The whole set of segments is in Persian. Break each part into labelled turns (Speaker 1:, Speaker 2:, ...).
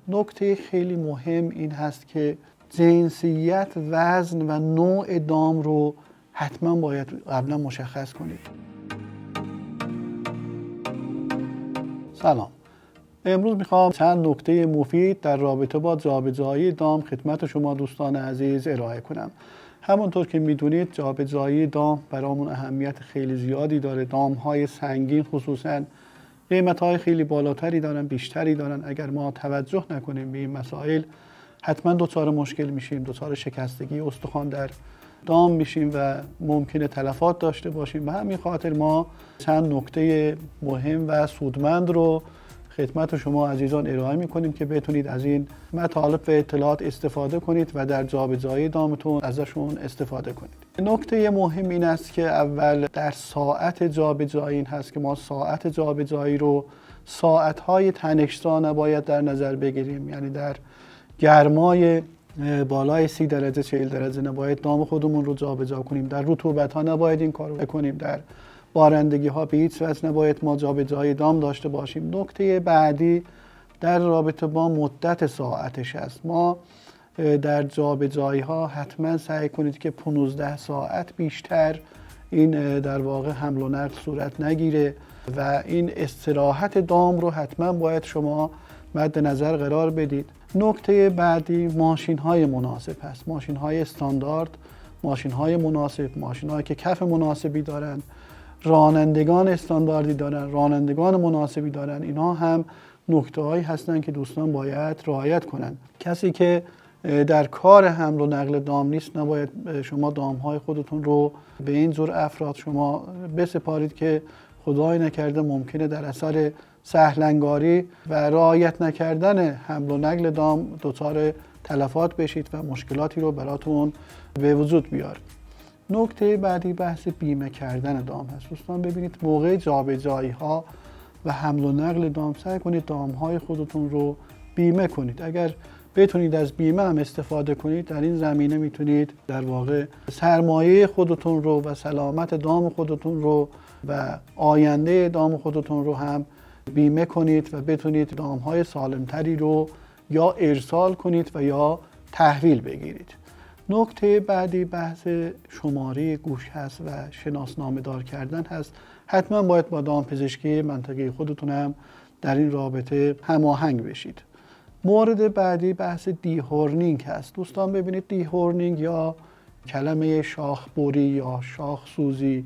Speaker 1: نکته خیلی مهم این هست که جنسیت، وزن و نوع دام رو حتما باید قبلا مشخص کنید. سلام. امروز میخوام چند نکته مفید در رابطه با جابجایی دام خدمت شما دوستان عزیز ارائه کنم. همونطور که میدونید جابجایی دام برامون اهمیت خیلی زیادی داره. دام‌های سنگین خصوصاً قیمت‌های خیلی بالاتری دارن، بیشتری دارن. اگر ما توجه نکنیم به این مسائل حتما دچار مشکل میشیم، دچار شکستگی استخوان در دام میشیم و ممکنه تلفات داشته باشیم. به همین خاطر ما چند نکته مهم و سودمند رو خدمت شما عزیزان ارائه میکنیم که بتونید از این مطالب و اطلاعات استفاده کنید و در جابجایی دامتون ازشون استفاده کنید. نکته مهم این است که اول در ساعت جابجایی این هست که ما ساعت جابجایی رو ساعت‌های تنش‌زا نباید در نظر بگیریم. یعنی در گرمای بالای 30 درجه 40 درجه نباید دام خودمون رو جابجا کنیم. در رطوبت‌ها نباید این کارو بکنیم. در بارندگی‌ها به هیچ وجه نباید ما جابجایی دام داشته باشیم. نکته بعدی در رابطه با مدت ساعتش است. ما در جابجایی‌ها حتما سعی کنید که 15 ساعت بیشتر این در واقع حمل و نقل صورت نگیره و این استراحت دام رو حتما باید شما مد نظر قرار بدید. نکته بعدی ماشین‌های مناسب هست. ماشین‌های استاندارد، ماشین‌های مناسب، ماشین‌هایی که کف مناسبی دارن، رانندگان استانداردی دارن، رانندگان مناسبی دارن. اینها هم نکته‌هایی هستن که دوستان باید رعایت کنن. کسی که در کار حمل و نقل دام نیست نباید شما دام‌های خودتون رو به این جور افراد شما بسپارید که خدای نکرده ممکنه در اثر سهلنگاری و رعایت نکردن حمل و نقل دام دچار تلفات بشید و مشکلاتی رو براتون به وجود بیاره. نکته بعدی بحث بیمه کردن دام هست. دوستان ببینید موقع جابجایی‌ها و حمل و نقل دام سعی کنید دام‌های خودتون رو بیمه کنید. اگر بتونید از بیمه هم استفاده کنید در این زمینه میتونید در واقع سرمایه خودتون رو و سلامت دام خودتون رو و آینده دام خودتون رو هم بیمه کنید و بتونید دام‌های سالمتری رو یا ارسال کنید و یا تحویل بگیرید. نکته بعدی بحث شماره گوش هست و شناسنامه دار کردن هست. حتما باید با دامپزشکی منطقه خودتون هم در این رابطه هماهنگ بشید. مورد بعدی بحث دیهورنینگ هست. دوستان ببینید دیهورنینگ یا کلمه شاخ بری یا شاخ سوزی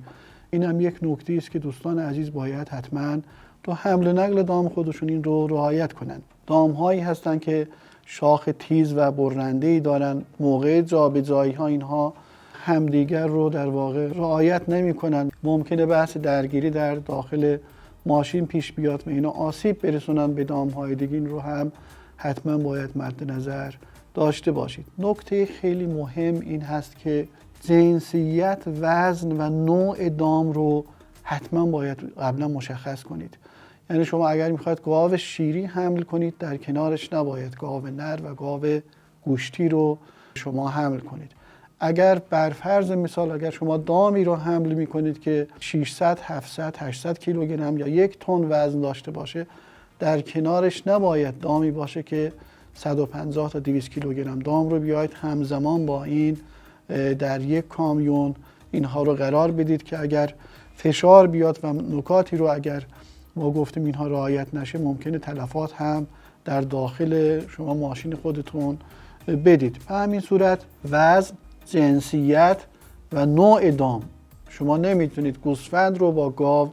Speaker 1: این هم یک نکته است که دوستان عزیز باید حتما تو حمل و نقل دام خودشون این رو رعایت کنن. دام هایی هستن که شاخ تیز و برنده‌ای دارن. موقع جابجایی ها اینها همدیگر رو در واقع رعایت نمی‌کنن. ممکنه بحث درگیری در داخل ماشین پیش بیاد و اینا آسیب برسونن به دام های دیگه. این رو هم حتما باید مد نظر داشته باشید. نکته خیلی مهم این هست که جنسیت، وزن و نوع دام رو حتما باید قبلا مشخص کنید. یعنی شما اگر میخواید گاو شیری حمل کنید در کنارش نباید گاو نر و گاو گوشتی رو شما حمل کنید. اگر بر فرض مثال اگر شما دامی رو حمل میکنید که 600 700 800 کیلوگرم یا 1 تن وزن داشته باشه در کنارش نباید دامی باشه که 150 تا 200 کیلوگرم دام رو بیاید همزمان با این در یک کامیون اینها رو قرار بدید که اگر فشار بیاد و نکاتی رو اگر ما گفتیم اینها رعایت نشه ممکنه تلفات هم در داخل شما ماشین خودتون بدید. به همین صورت وزن، جنسیت و نوع دام، شما نمیتونید گوسفند رو با گاو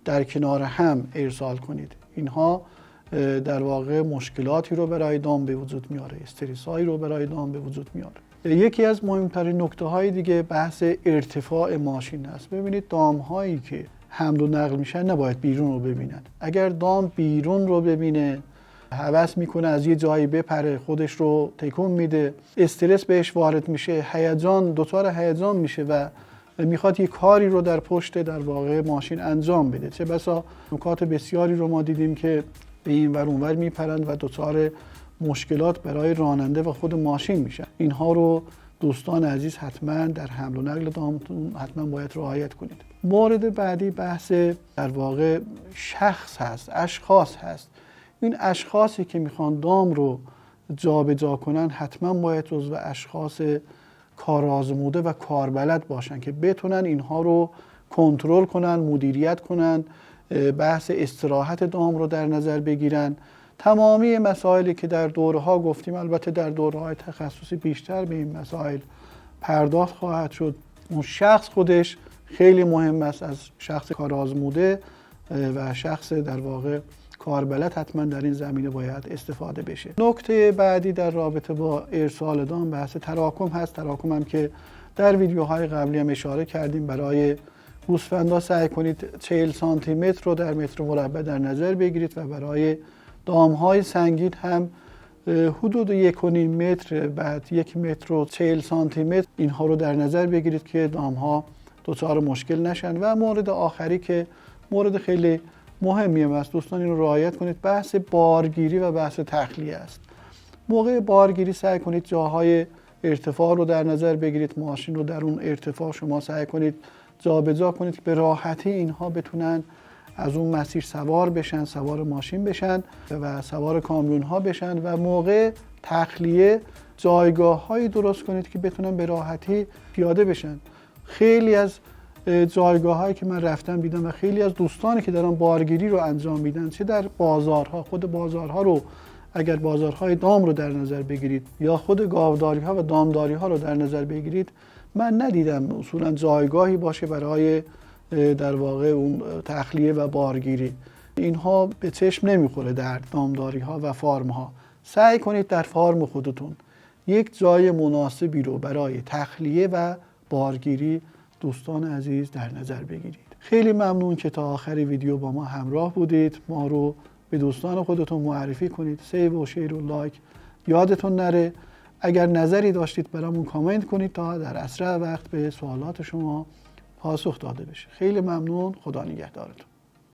Speaker 1: در کنار هم ارسال کنید. اینها در واقع مشکلاتی رو برای دام به وجود میاره، استرس هایی رو برای دام به وجود میاره. یکی از مهمترین نکته های دیگه بحث ارتفاع ماشین هست. ببینید دام هایی که حمل و نقل میشن نباید بیرون رو ببینن. اگر دام بیرون رو ببینه هوس میکنه از یه جایی بپره، خودش رو تکون میده، استرس بهش وارد میشه، هیجان، دچار هیجان میشه و میخواد یه کاری رو در پشت در واقع ماشین انجام بده. چه بسا نکات بسیاری رو ما دیدیم که به این ور اون ور میپرند و دچار مشکلات برای راننده و خود ماشین میشن. اینها رو دوستان عزیز حتما در حمل و نقل دامتون حتما باید رعایت کنید. مورد بعدی بحث در واقع شخص هست، اشخاص هست. این اشخاصی که میخوان دام رو جابجا کنن حتما باید جزو اشخاص کارآزموده و کاربلد باشن که بتونن اینها رو کنترل کنن، مدیریت کنن، بحث استراحت دام رو در نظر بگیرن. تمامی مسائلی که در دوره‌ها گفتیم، البته در دوره‌های تخصصی بیشتر به این مسائل پرداخت خواهد شد. اون شخص خودش خیلی مهم است، از شخص کارآزموده و شخص در واقع کاربلد حتما در این زمینه باید استفاده بشه. نکته بعدی در رابطه با ارسال دام بحث تراکم هست. تراکم هم که در ویدیوهای قبلی هم اشاره کردیم. برای گوسفندا سعی کنید 40 سانتی متر رو در متر مربع در نظر بگیرید و برای دامهای سنگین هم حدود 1.5 متر، بعد 1 متر و 40 سانتی متر اینها رو در نظر بگیرید که دامها دچار مشکل نشن. و مورد آخری که مورد خیلی مهمی است، دوستان این رو رعایت کنید، بحث بارگیری و بحث تخلیه است. موقع بارگیری سعی کنید جاهای ارتفاع رو در نظر بگیرید، ماشین رو در اون ارتفاع شما سعی کنید جابجا کنید که به راحتی اینها بتونن از اون مسیر سوار بشن، سوار ماشین بشن و سوار کامیون ها بشن. و موقع تخلیه جایگاه هایی درست کنید که بتونن به راحتی پیاده بشن. خیلی از جایگاه هایی که من رفتم دیدم و خیلی از دوستانی که دارن بارگیری رو انجام میدن، چه در بازارها، خود بازارها رو اگر بازارهای دام رو در نظر بگیرید یا خود گاوداری ها و دامداری ها رو در نظر بگیرید، من ندیدم اصولا جایگاهی باشه برای در واقع اون تخلیه و بارگیری. اینها به چشم نمیخوره در دامداری ها و فارم ها. سعی کنید در فارم خودتون یک جای مناسبی رو برای تخلیه و بارگیری دوستان عزیز در نظر بگیرید. خیلی ممنون که تا آخر ویدیو با ما همراه بودید. ما رو به دوستان خودتون معرفی کنید. سیو و شیر و لایک یادتون نره. اگر نظری داشتید برامون کامنت کنید تا در اسرع وقت به سوالات شما پاسخ داده بشه. خیلی ممنون. خدا نگهدارتون.